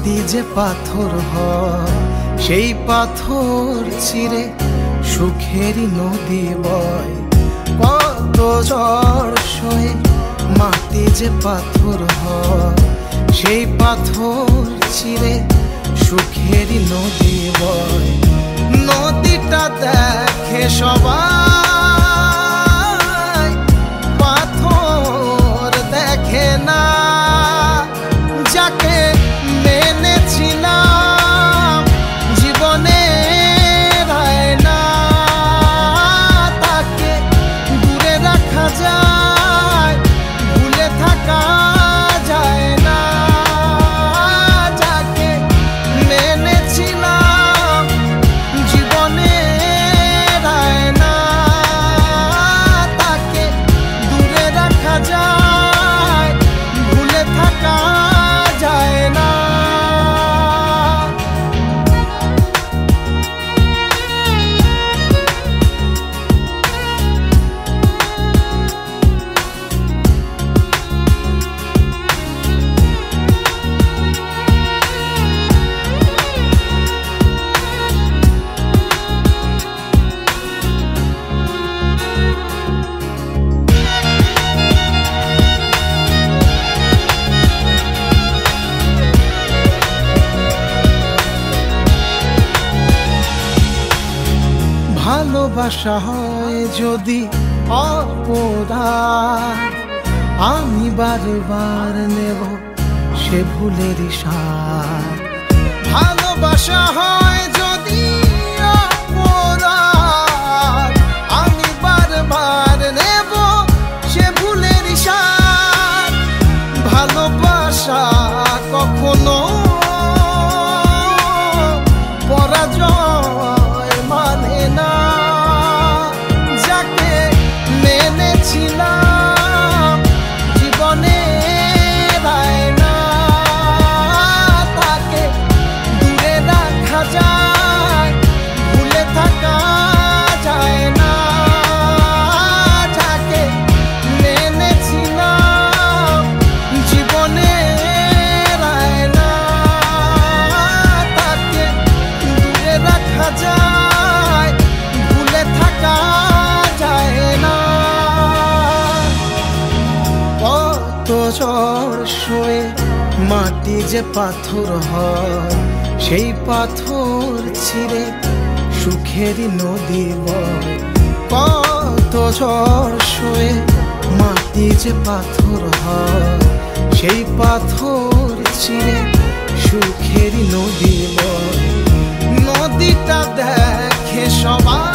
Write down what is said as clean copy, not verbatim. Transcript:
মাটি যে পাথর হয় সেই পাথর চিরে সুখেরই নদী বয়। কত ঝড় সয়ে মাটি যে পাথর হয় সেই পাথর চিরে সুখেরই নদী বয়। নদীটা দেখে সবাই, পাথর দেখে না। যাকে মেনেছিলাম জীবনে রায় না, তাকে দূরে রাখা যায়, ভুলে থাকা যায় না। যাকে মেনেছিলাম জীবনে রায় না, তাকে দূরে রাখা যায়, ভুলে থাকা যায় না। ভালোবাসা হয় যদি অপরাধ, আমি বারবার নেব সে ভুলেরই স্বাদ। ভালোবাসা হয় যদি অপরাধ, আমি বারবার নেব সে ভুলেরই স্বাদ। ভালোবাসা কখনো পরাজয় মানে না। যাকে মেনেছিলাম জীবনে রায় না, তাকে দূরে রাখা যায়, ভুলে থাকা যায় না। যাকে মেনেছিলাম জীবনে রায় না, তাকে দূরে রাখা যায়, ভুলে থাকা যায় না। কত ঝড় সয়ে মাটি যে পাথর হয় সেই পাথর চিরে সুখেরই নদী বয়। কত ঝড় সয়ে মাটি যে পাথর হয় সেই পাথর চিরে সুখেরই নদী বয়। নদীটা দেখে সবাই,